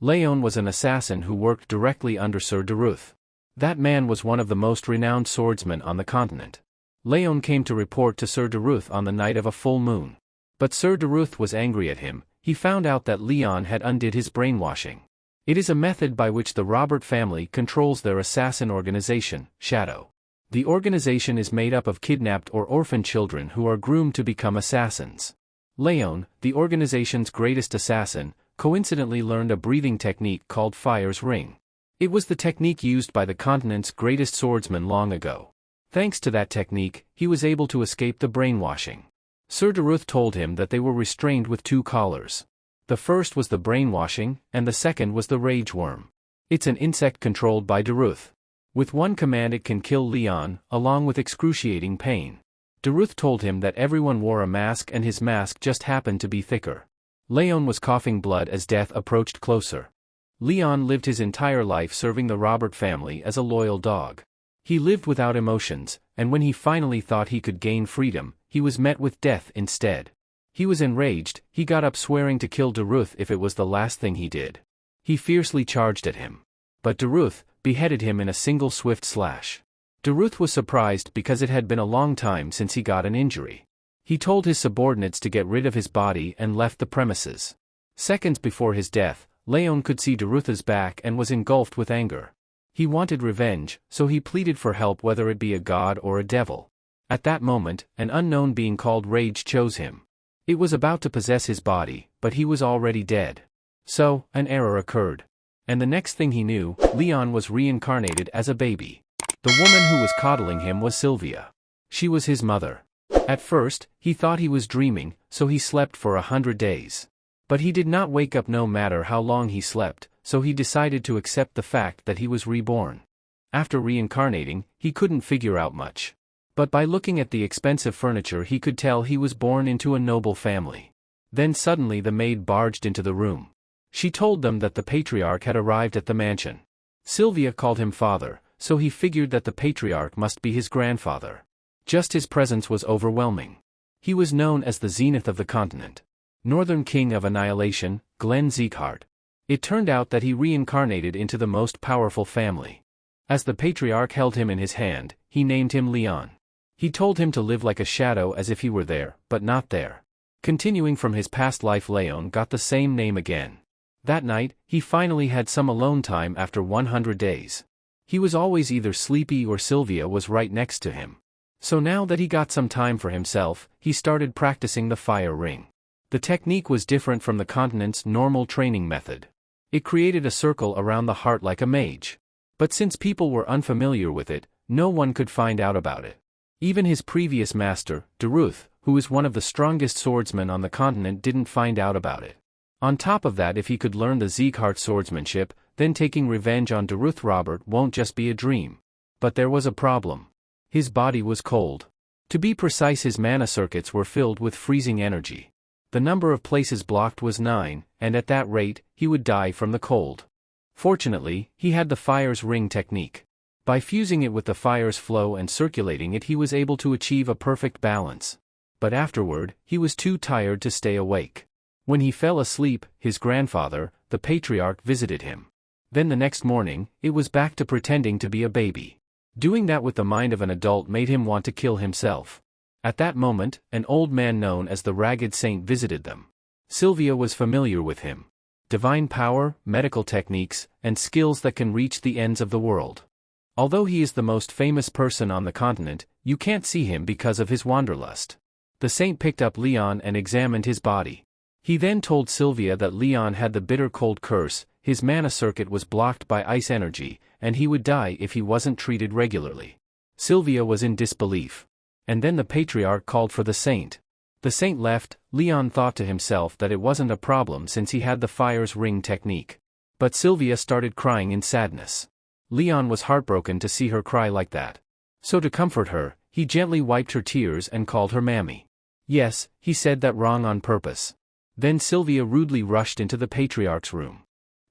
Leon was an assassin who worked directly under Sir Daruth. That man was one of the most renowned swordsmen on the continent. Leon came to report to Sir Daruth on the night of a full moon. But Sir Daruth was angry at him. He found out that Leon had undid his brainwashing. It is a method by which the Robert family controls their assassin organization, Shadow. The organization is made up of kidnapped or orphaned children who are groomed to become assassins. Leon, the organization's greatest assassin, coincidentally learned a breathing technique called Fire's Ring. It was the technique used by the continent's greatest swordsman long ago. Thanks to that technique, he was able to escape the brainwashing. Sir Daruth told him that they were restrained with 2 collars. The first was the brainwashing, and the second was the rage worm. It's an insect controlled by Daruth. With one command it can kill Leon, along with excruciating pain. Daruth told him that everyone wore a mask and his mask just happened to be thicker. Leon was coughing blood as death approached closer. Leon lived his entire life serving the Robert family as a loyal dog. He lived without emotions, and when he finally thought he could gain freedom, he was met with death instead. He was enraged. He got up swearing to kill Daruth if it was the last thing he did. He fiercely charged at him. But Daruth beheaded him in a single swift slash. Daruth was surprised because it had been a long time since he got an injury. He told his subordinates to get rid of his body and left the premises. Seconds before his death, Leon could see Daruth's back and was engulfed with anger. He wanted revenge, so he pleaded for help, whether it be a god or a devil. At that moment, an unknown being called Rage chose him. It was about to possess his body, but he was already dead. So, an error occurred. And the next thing he knew, Leon was reincarnated as a baby. The woman who was coddling him was Sylvia. She was his mother. At first, he thought he was dreaming, so he slept for 100 days. But he did not wake up no matter how long he slept, so he decided to accept the fact that he was reborn. After reincarnating, he couldn't figure out much. But by looking at the expensive furniture he could tell he was born into a noble family. Then suddenly the maid barged into the room. She told them that the patriarch had arrived at the mansion. Sylvia called him father, so he figured that the patriarch must be his grandfather. Just his presence was overwhelming. He was known as the zenith of the continent. Northern King of Annihilation, Glenn Zeekhart. It turned out that he reincarnated into the most powerful family. As the patriarch held him in his hand, he named him Leon. He told him to live like a shadow as if he were there, but not there. Continuing from his past life, Leon got the same name again. That night, he finally had some alone time after 100 days. He was always either sleepy or Sylvia was right next to him. So now that he got some time for himself, he started practicing the fire ring. The technique was different from the continent's normal training method. It created a circle around the heart like a mage. But since people were unfamiliar with it, no one could find out about it. Even his previous master, Daruth, who is one of the strongest swordsmen on the continent, didn't find out about it. On top of that, if he could learn the Zeekhart swordsmanship, then taking revenge on Daruth Robert won't just be a dream. But there was a problem. His body was cold. To be precise, his mana circuits were filled with freezing energy. The number of places blocked was 9, and at that rate, he would die from the cold. Fortunately, he had the fire's ring technique. By fusing it with the fire's flow and circulating it, he was able to achieve a perfect balance. But afterward, he was too tired to stay awake. When he fell asleep, his grandfather, the patriarch, visited him. Then the next morning, it was back to pretending to be a baby. Doing that with the mind of an adult made him want to kill himself. At that moment, an old man known as the Ragged Saint visited them. Sylvia was familiar with him. Divine power, medical techniques, and skills that can reach the ends of the world. Although he is the most famous person on the continent, you can't see him because of his wanderlust. The saint picked up Leon and examined his body. He then told Sylvia that Leon had the bitter cold curse, his mana circuit was blocked by ice energy, and he would die if he wasn't treated regularly. Sylvia was in disbelief. And then the patriarch called for the saint. The saint left. Leon thought to himself that it wasn't a problem since he had the fire's ring technique. But Sylvia started crying in sadness. Leon was heartbroken to see her cry like that. So to comfort her, he gently wiped her tears and called her Mammy. Yes, he said that wrong on purpose. Then Sylvia rudely rushed into the patriarch's room.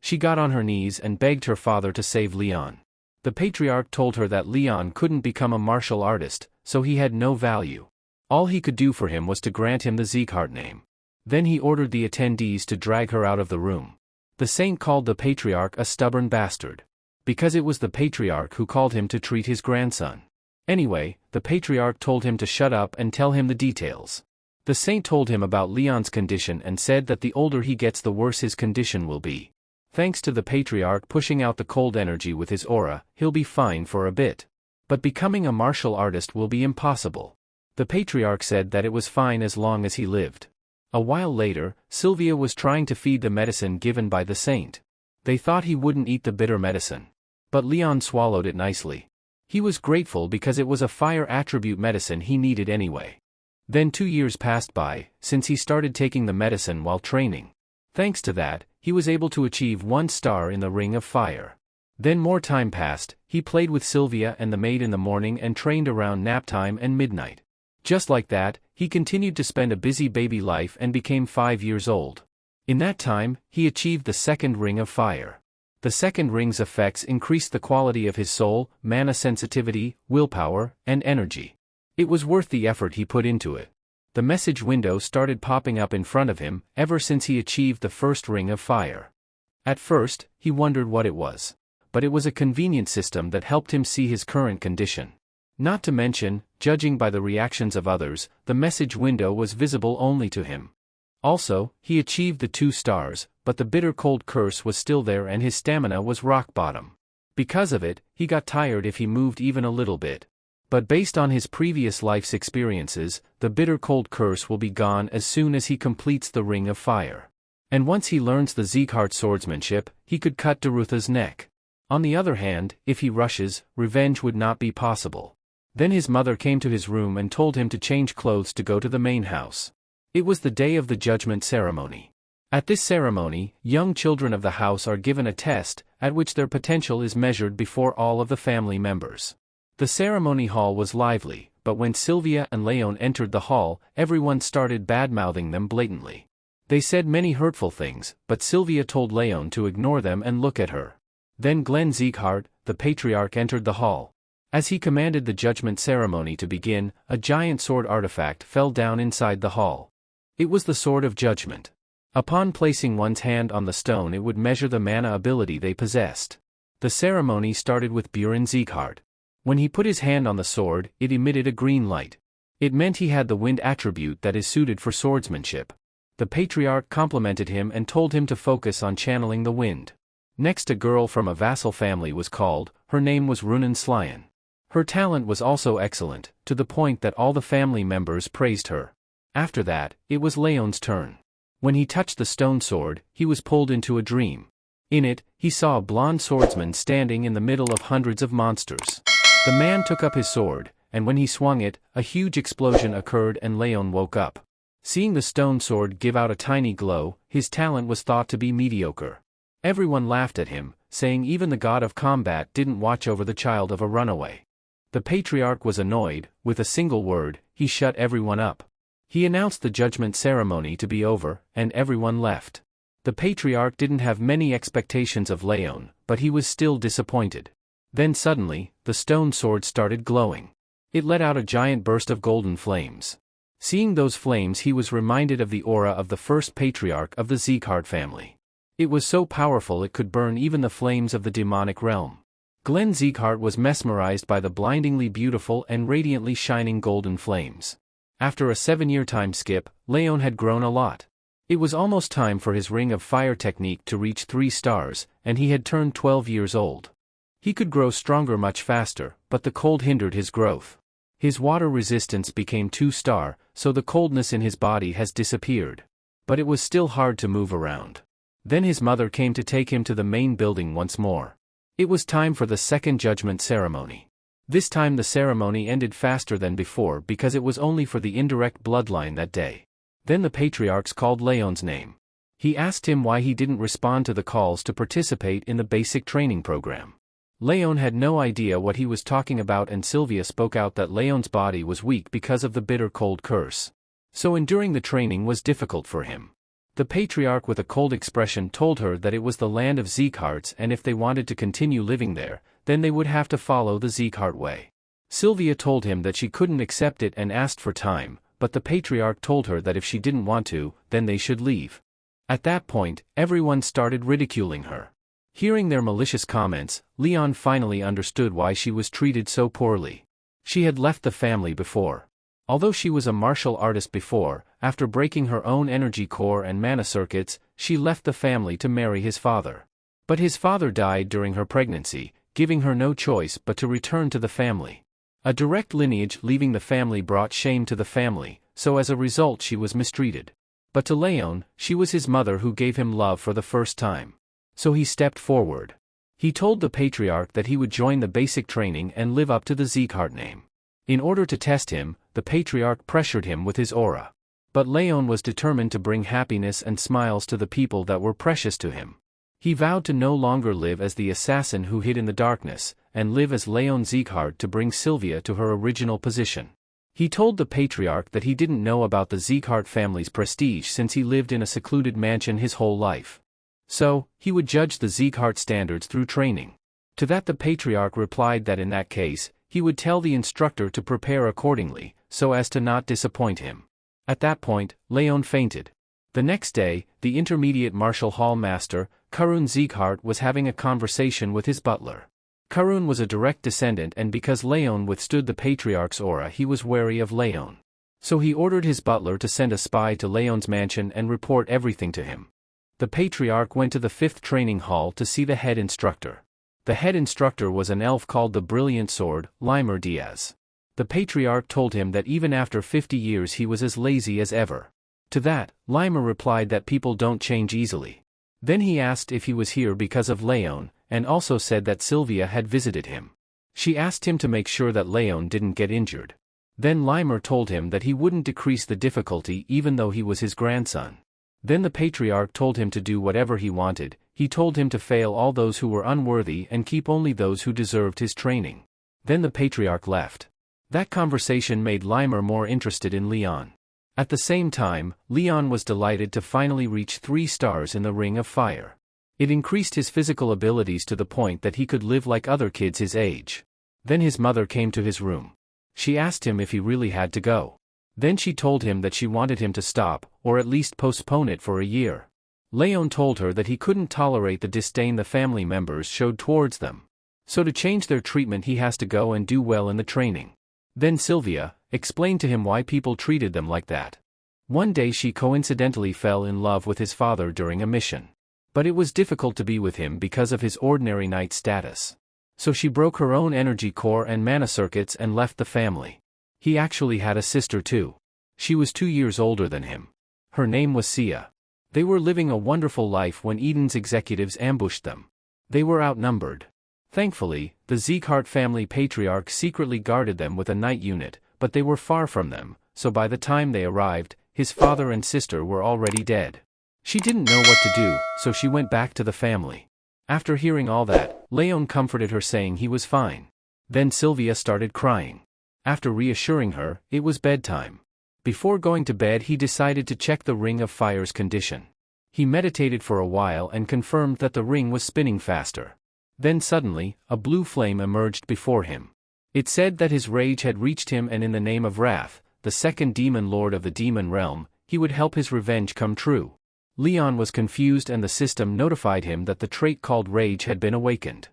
She got on her knees and begged her father to save Leon. The patriarch told her that Leon couldn't become a martial artist, so he had no value. All he could do for him was to grant him the Zeekhart name. Then he ordered the attendees to drag her out of the room. The saint called the patriarch a stubborn bastard. Because it was the patriarch who called him to treat his grandson. Anyway, the patriarch told him to shut up and tell him the details. The saint told him about Leon's condition and said that the older he gets the worse his condition will be. Thanks to the patriarch pushing out the cold energy with his aura, he'll be fine for a bit. But becoming a martial artist will be impossible. The patriarch said that it was fine as long as he lived. A while later, Sylvia was trying to feed the medicine given by the saint. They thought he wouldn't eat the bitter medicine. But Leon swallowed it nicely. He was grateful because it was a fire attribute medicine he needed anyway. Then 2 years passed by, since he started taking the medicine while training. Thanks to that, he was able to achieve 1 star in the Ring of Fire. Then more time passed, he played with Sylvia and the maid in the morning and trained around nap time and midnight. Just like that, he continued to spend a busy baby life and became 5 years old. In that time, he achieved the 2nd Ring of Fire. The 2nd ring's effects increased the quality of his soul, mana sensitivity, willpower, and energy. It was worth the effort he put into it. The message window started popping up in front of him ever since he achieved the 1st Ring of Fire. At first, he wondered what it was. But it was a convenient system that helped him see his current condition. Not to mention, judging by the reactions of others, the message window was visible only to him. Also, he achieved the 2 stars, but the bitter cold curse was still there and his stamina was rock bottom. Because of it, he got tired if he moved even a little bit. But based on his previous life's experiences, the bitter cold curse will be gone as soon as he completes the Ring of Fire. And once he learns the Sieghart swordsmanship, he could cut Darutha's neck. On the other hand, if he rushes, revenge would not be possible. Then his mother came to his room and told him to change clothes to go to the main house. It was the day of the judgment ceremony. At this ceremony, young children of the house are given a test, at which their potential is measured before all of the family members. The ceremony hall was lively, but when Sylvia and Leon entered the hall, everyone started bad-mouthing them blatantly. They said many hurtful things, but Sylvia told Leon to ignore them and look at her. Then Glenn Sieghart, the patriarch, entered the hall. As he commanded the judgment ceremony to begin, a giant sword artifact fell down inside the hall. It was the Sword of Judgment. Upon placing one's hand on the stone, it would measure the mana ability they possessed. The ceremony started with Buren Sieghart. When he put his hand on the sword, it emitted a green light. It meant he had the wind attribute that is suited for swordsmanship. The patriarch complimented him and told him to focus on channeling the wind. Next, a girl from a vassal family was called. Her name was Runan Slyan. Her talent was also excellent, to the point that all the family members praised her. After that, it was Leon's turn. When he touched the stone sword, he was pulled into a dream. In it, he saw a blonde swordsman standing in the middle of hundreds of monsters. The man took up his sword, and when he swung it, a huge explosion occurred and Leon woke up. Seeing the stone sword give out a tiny glow, his talent was thought to be mediocre. Everyone laughed at him, saying even the god of combat didn't watch over the child of a runaway. The patriarch was annoyed. With a single word, he shut everyone up. He announced the judgment ceremony to be over, and everyone left. The patriarch didn't have many expectations of Leon, but he was still disappointed. Then suddenly, the stone sword started glowing. It let out a giant burst of golden flames. Seeing those flames, he was reminded of the aura of the first patriarch of the Sieghart family. It was so powerful it could burn even the flames of the demonic realm. Glenn Sieghart was mesmerized by the blindingly beautiful and radiantly shining golden flames. After a 7-year time skip, Leon had grown a lot. It was almost time for his Ring of Fire technique to reach 3 stars, and he had turned 12 years old. He could grow stronger much faster, but the cold hindered his growth. His water resistance became 2 star, so the coldness in his body has disappeared. But it was still hard to move around. Then his mother came to take him to the main building once more. It was time for the second judgment ceremony. This time the ceremony ended faster than before because it was only for the indirect bloodline that day. Then the patriarchs called Leon's name. He asked him why he didn't respond to the calls to participate in the basic training program. Leon had no idea what he was talking about, and Sylvia spoke out that Leon's body was weak because of the bitter cold curse. So enduring the training was difficult for him. The patriarch with a cold expression told her that it was the land of Siegharts, and if they wanted to continue living there, then they would have to follow the Sieghart way. Sylvia told him that she couldn't accept it and asked for time, but the patriarch told her that if she didn't want to, then they should leave. At that point, everyone started ridiculing her. Hearing their malicious comments, Leon finally understood why she was treated so poorly. She had left the family before. Although she was a martial artist before, after breaking her own energy core and mana circuits, she left the family to marry his father. But his father died during her pregnancy, giving her no choice but to return to the family. A direct lineage leaving the family brought shame to the family, so as a result she was mistreated. But to Leon, she was his mother who gave him love for the first time. So he stepped forward. He told the patriarch that he would join the basic training and live up to the Zeekhart name. In order to test him, the patriarch pressured him with his aura. But Leon was determined to bring happiness and smiles to the people that were precious to him. He vowed to no longer live as the assassin who hid in the darkness, and live as Leon Zeekhart to bring Sylvia to her original position. He told the patriarch that he didn't know about the Zeekhart family's prestige since he lived in a secluded mansion his whole life. So, he would judge the Zeekhart standards through training. To that the patriarch replied that in that case, he would tell the instructor to prepare accordingly, so as to not disappoint him. At that point, Leon fainted. The next day, the intermediate martial hall master, Karun Zeekhart, was having a conversation with his butler. Karun was a direct descendant, and because Leon withstood the patriarch's aura, he was wary of Leon. So he ordered his butler to send a spy to Leon's mansion and report everything to him. The patriarch went to the 5th training hall to see the head instructor. The head instructor was an elf called the Brilliant Sword, Limer Diaz. The patriarch told him that even after 50 years he was as lazy as ever. To that, Limer replied that people don't change easily. Then he asked if he was here because of Leon, and also said that Sylvia had visited him. She asked him to make sure that Leon didn't get injured. Then Limer told him that he wouldn't decrease the difficulty even though he was his grandson. Then the patriarch told him to do whatever he wanted. He told him to fail all those who were unworthy and keep only those who deserved his training. Then the patriarch left. That conversation made Limer more interested in Leon. At the same time, Leon was delighted to finally reach 3 stars in the Ring of Fire. It increased his physical abilities to the point that he could live like other kids his age. Then his mother came to his room. She asked him if he really had to go. Then she told him that she wanted him to stop, or at least postpone it for a year. Leon told her that he couldn't tolerate the disdain the family members showed towards them. So to change their treatment he has to go and do well in the training. Then Sylvia explained to him why people treated them like that. One day she coincidentally fell in love with his father during a mission. But it was difficult to be with him because of his ordinary knight status. So she broke her own energy core and mana circuits and left the family. He actually had a sister too. She was 2 years older than him. Her name was Sia. They were living a wonderful life when Eden's executives ambushed them. They were outnumbered. Thankfully, the Zeekhart family patriarch secretly guarded them with a knight unit, but they were far from them, so by the time they arrived, his father and sister were already dead. She didn't know what to do, so she went back to the family. After hearing all that, Leon comforted her saying he was fine. Then Sylvia started crying. After reassuring her, it was bedtime. Before going to bed he decided to check the Ring of Fire's condition. He meditated for a while and confirmed that the ring was spinning faster. Then suddenly, a blue flame emerged before him. It said that his rage had reached him, and in the name of Wrath, the second demon lord of the demon realm, he would help his revenge come true. Leon was confused, and the system notified him that the trait called Rage had been awakened.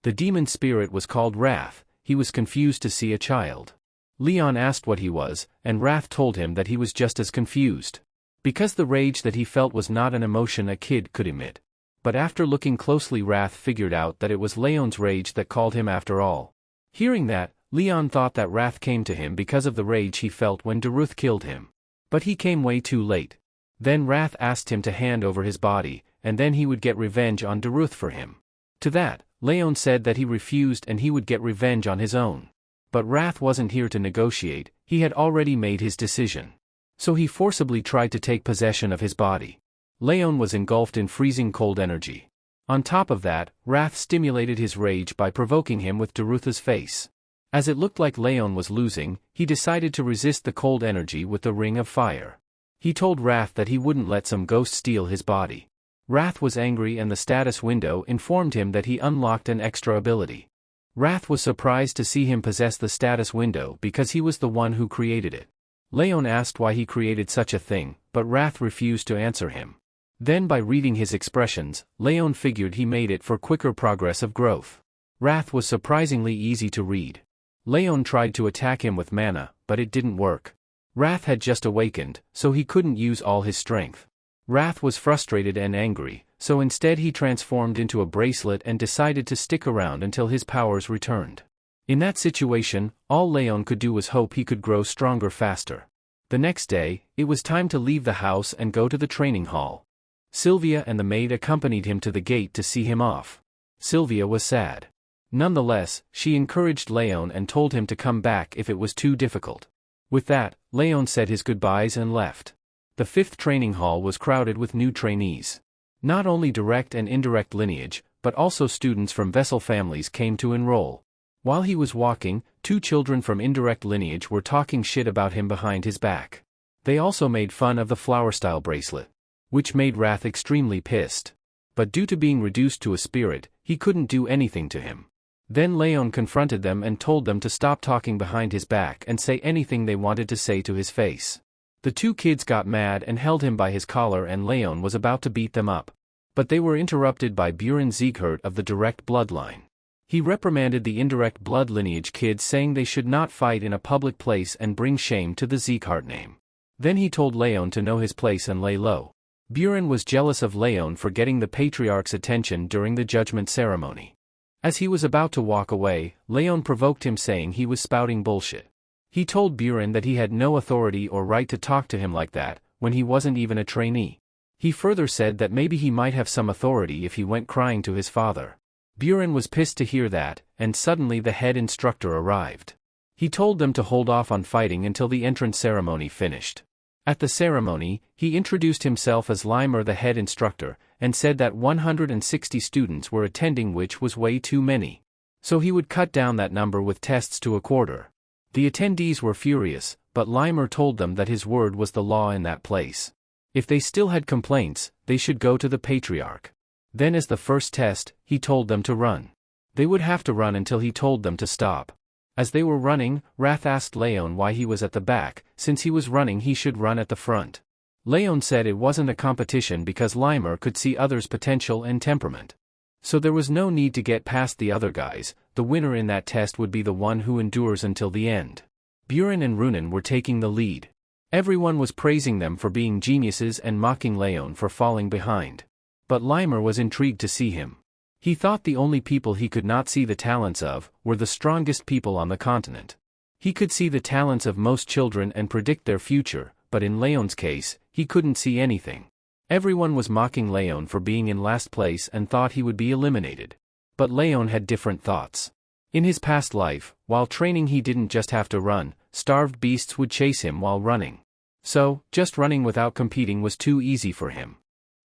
The demon spirit was called Wrath. He was confused to see a child. Leon asked what he was, and Wrath told him that he was just as confused. Because the rage that he felt was not an emotion a kid could emit. But after looking closely, Wrath figured out that it was Leon's rage that called him after all. Hearing that, Leon thought that Wrath came to him because of the rage he felt when Daruth killed him. But he came way too late. Then Wrath asked him to hand over his body, and then he would get revenge on Daruth for him. To that, Leon said that he refused and he would get revenge on his own. But Wrath wasn't here to negotiate, he had already made his decision. So he forcibly tried to take possession of his body. Leon was engulfed in freezing cold energy. On top of that, Wrath stimulated his rage by provoking him with Daruth's face. As it looked like Leon was losing, he decided to resist the cold energy with the Ring of Fire. He told Wrath that he wouldn't let some ghost steal his body. Wrath was angry, and the status window informed him that he unlocked an extra ability. Wrath was surprised to see him possess the status window because he was the one who created it. Leon asked why he created such a thing, but Wrath refused to answer him. Then by reading his expressions, Leon figured he made it for quicker progress of growth. Wrath was surprisingly easy to read. Leon tried to attack him with mana, but it didn't work. Wrath had just awakened, so he couldn't use all his strength. Wrath was frustrated and angry, so instead he transformed into a bracelet and decided to stick around until his powers returned. In that situation, all Leon could do was hope he could grow stronger faster. The next day, it was time to leave the house and go to the training hall. Sylvia and the maid accompanied him to the gate to see him off. Sylvia was sad. Nonetheless, she encouraged Leon and told him to come back if it was too difficult. With that, Leon said his goodbyes and left. The fifth training hall was crowded with new trainees. Not only direct and indirect lineage, but also students from vessel families came to enroll. While he was walking, 2 children from indirect lineage were talking shit about him behind his back. They also made fun of the flower-style bracelet, which made Wrath extremely pissed. But due to being reduced to a spirit, he couldn't do anything to him. Then Leon confronted them and told them to stop talking behind his back and say anything they wanted to say to his face. The 2 kids got mad and held him by his collar, and Leon was about to beat them up. But they were interrupted by Buren Sieghert of the direct bloodline. He reprimanded the indirect blood lineage kids, saying they should not fight in a public place and bring shame to the Sieghert name. Then he told Leon to know his place and lay low. Buren was jealous of Leon for getting the patriarch's attention during the judgment ceremony. As he was about to walk away, Leon provoked him, saying he was spouting bullshit. He told Buren that he had no authority or right to talk to him like that, when he wasn't even a trainee. He further said that maybe he might have some authority if he went crying to his father. Buren was pissed to hear that, and suddenly the head instructor arrived. He told them to hold off on fighting until the entrance ceremony finished. At the ceremony, he introduced himself as Limer, the head instructor, and said that 160 students were attending, which was way too many. So he would cut down that number with tests to a quarter. The attendees were furious, but Limer told them that his word was the law in that place. If they still had complaints, they should go to the patriarch. Then as the first test, he told them to run. They would have to run until he told them to stop. As they were running, Wrath asked Leon why he was at the back. Since he was running, he should run at the front. Leon said it wasn't a competition because Limer could see others' potential and temperament. So there was no need to get past the other guys. The winner in that test would be the one who endures until the end. Buren and Runen were taking the lead. Everyone was praising them for being geniuses and mocking Leon for falling behind. But Limer was intrigued to see him. He thought the only people he could not see the talents of were the strongest people on the continent. He could see the talents of most children and predict their future, but in Leon's case, he couldn't see anything. Everyone was mocking Leon for being in last place and thought he would be eliminated. But Leon had different thoughts. In his past life, while training, he didn't just have to run, starved beasts would chase him while running. So, just running without competing was too easy for him.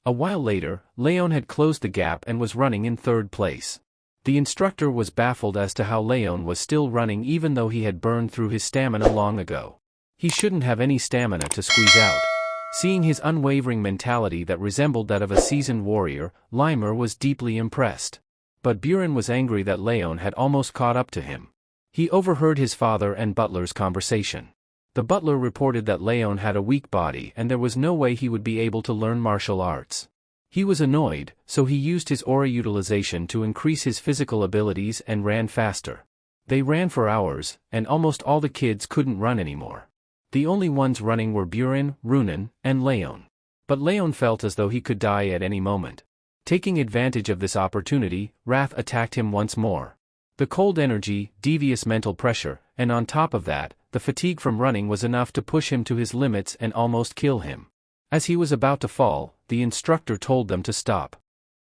A while later, Leon had closed the gap and was running in 3rd place. The instructor was baffled as to how Leon was still running even though he had burned through his stamina long ago. He shouldn't have any stamina to squeeze out. Seeing his unwavering mentality that resembled that of a seasoned warrior, Limer was deeply impressed. But Buren was angry that Leon had almost caught up to him. He overheard his father and butler's conversation. The butler reported that Leon had a weak body and there was no way he would be able to learn martial arts. He was annoyed, so he used his aura utilization to increase his physical abilities and ran faster. They ran for hours, and almost all the kids couldn't run anymore. The only ones running were Buren, Runen, and Leon. But Leon felt as though he could die at any moment. Taking advantage of this opportunity, Wrath attacked him once more. The cold energy, devious mental pressure, and on top of that, the fatigue from running was enough to push him to his limits and almost kill him. As he was about to fall, the instructor told them to stop.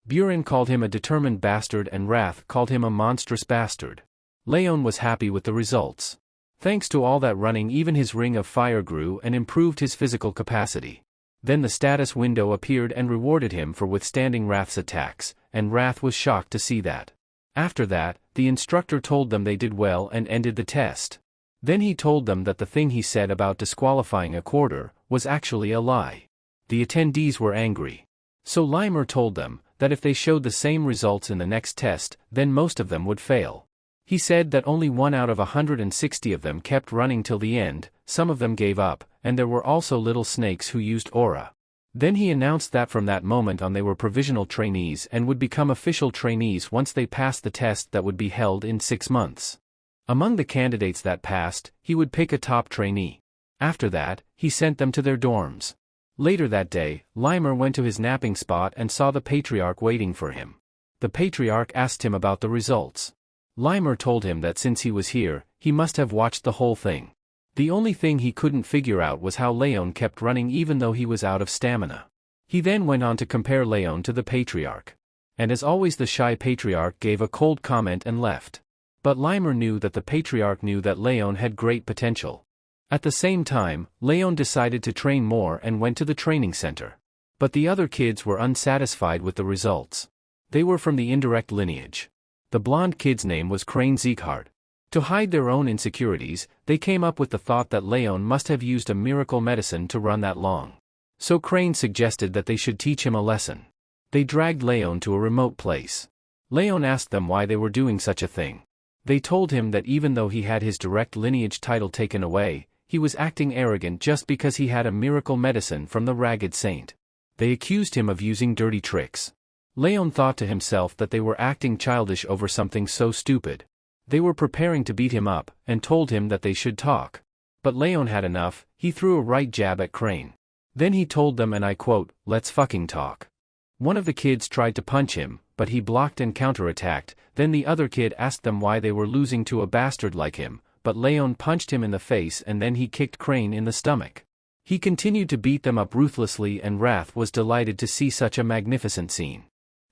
Buren called him a determined bastard and Wrath called him a monstrous bastard. Leon was happy with the results. Thanks to all that running, even his ring of fire grew and improved his physical capacity. Then the status window appeared and rewarded him for withstanding Wrath's attacks, and Wrath was shocked to see that. After that, the instructor told them they did well and ended the test. Then he told them that the thing he said about disqualifying a quarter was actually a lie. The attendees were angry. So Limer told them that if they showed the same results in the next test, then most of them would fail. He said that only 1 out of 160 of them kept running till the end, some of them gave up, and there were also little snakes who used aura. Then he announced that from that moment on they were provisional trainees and would become official trainees once they passed the test that would be held in 6 months. Among the candidates that passed, he would pick a top trainee. After that, he sent them to their dorms. Later that day, Limer went to his napping spot and saw the patriarch waiting for him. The patriarch asked him about the results. Limer told him that since he was here, he must have watched the whole thing. The only thing he couldn't figure out was how Leon kept running even though he was out of stamina. He then went on to compare Leon to the patriarch. And as always the shy patriarch gave a cold comment and left. But Limer knew that the patriarch knew that Leon had great potential. At the same time, Leon decided to train more and went to the training center. But the other kids were unsatisfied with the results. They were from the indirect lineage. The blonde kid's name was Crane Zeekhard. To hide their own insecurities, they came up with the thought that Leon must have used a miracle medicine to run that long. So Crane suggested that they should teach him a lesson. They dragged Leon to a remote place. Leon asked them why they were doing such a thing. They told him that even though he had his direct lineage title taken away, he was acting arrogant just because he had a miracle medicine from the ragged saint. They accused him of using dirty tricks. Leon thought to himself that they were acting childish over something so stupid. They were preparing to beat him up, and told him that they should talk. But Leon had enough, he threw a right jab at Crane. Then he told them, and I quote, "Let's fucking talk." One of the kids tried to punch him, but he blocked and counterattacked. Then the other kid asked them why they were losing to a bastard like him, but Leon punched him in the face and then he kicked Crane in the stomach. He continued to beat them up ruthlessly, and Wrath was delighted to see such a magnificent scene.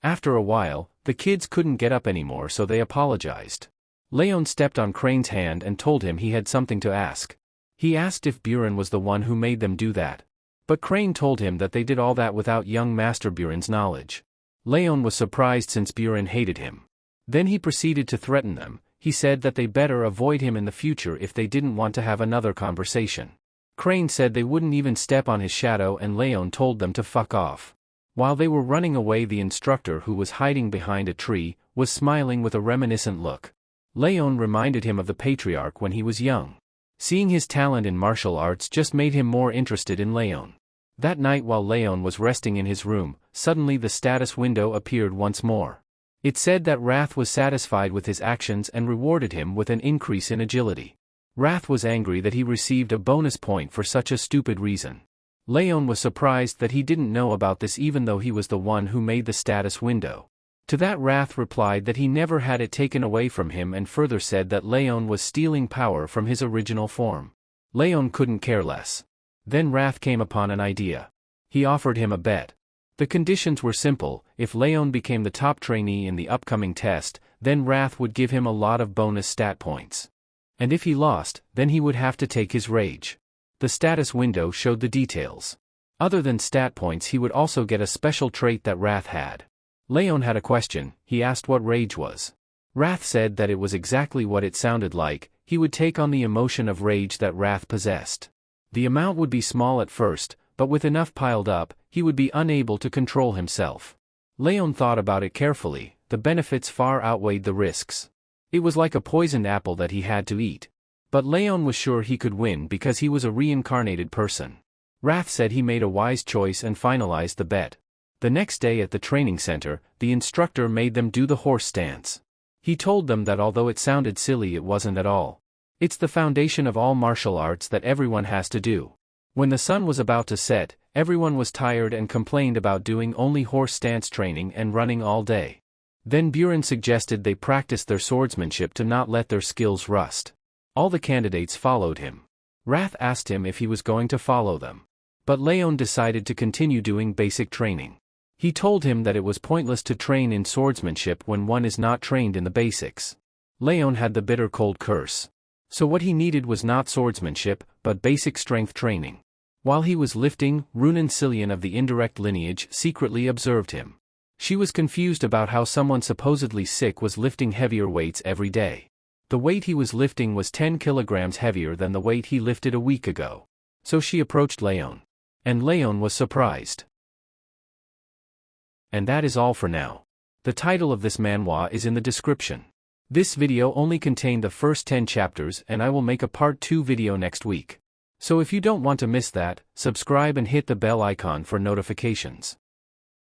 After a while, the kids couldn't get up anymore, so they apologized. Leon stepped on Crane's hand and told him he had something to ask. He asked if Buren was the one who made them do that. But Crane told him that they did all that without young Master Buren's knowledge. Leon was surprised since Buren hated him. Then he proceeded to threaten them. He said that they better avoid him in the future if they didn't want to have another conversation. Crane said they wouldn't even step on his shadow, and Leon told them to fuck off. While they were running away, the instructor, who was hiding behind a tree, was smiling with a reminiscent look. Leon reminded him of the patriarch when he was young. Seeing his talent in martial arts just made him more interested in Leon. That night while Leon was resting in his room, suddenly the status window appeared once more. It said that Wrath was satisfied with his actions and rewarded him with an increase in agility. Wrath was angry that he received a bonus point for such a stupid reason. Leon was surprised that he didn't know about this even though he was the one who made the status window. To that Wrath replied that he never had it taken away from him, and further said that Leon was stealing power from his original form. Leon couldn't care less. Then Wrath came upon an idea. He offered him a bet. The conditions were simple: if Leon became the top trainee in the upcoming test, then Wrath would give him a lot of bonus stat points. And if he lost, then he would have to take his rage. The status window showed the details. Other than stat points, he would also get a special trait that Wrath had. Leon had a question. He asked what rage was. Wrath said that it was exactly what it sounded like. He would take on the emotion of rage that Wrath possessed. The amount would be small at first, but with enough piled up, he would be unable to control himself. Leon thought about it carefully. The benefits far outweighed the risks. It was like a poisoned apple that he had to eat. But Leon was sure he could win because he was a reincarnated person. Wrath said he made a wise choice and finalized the bet. The next day at the training center, the instructor made them do the horse stance. He told them that although it sounded silly, it wasn't at all. It's the foundation of all martial arts that everyone has to do. When the sun was about to set, everyone was tired and complained about doing only horse stance training and running all day. Then Buren suggested they practice their swordsmanship to not let their skills rust. All the candidates followed him. Wrath asked him if he was going to follow them. But Leon decided to continue doing basic training. He told him that it was pointless to train in swordsmanship when one is not trained in the basics. Leon had the bitter cold curse. So what he needed was not swordsmanship, but basic strength training. While he was lifting, Runan Cillian of the indirect lineage secretly observed him. She was confused about how someone supposedly sick was lifting heavier weights every day. The weight he was lifting was 10 kilograms heavier than the weight he lifted a week ago. So she approached Leon. And Leon was surprised. And that is all for now. The title of this manhwa is in the description. This video only contained the first 10 chapters, and I will make a part 2 video next week. So if you don't want to miss that, subscribe and hit the bell icon for notifications.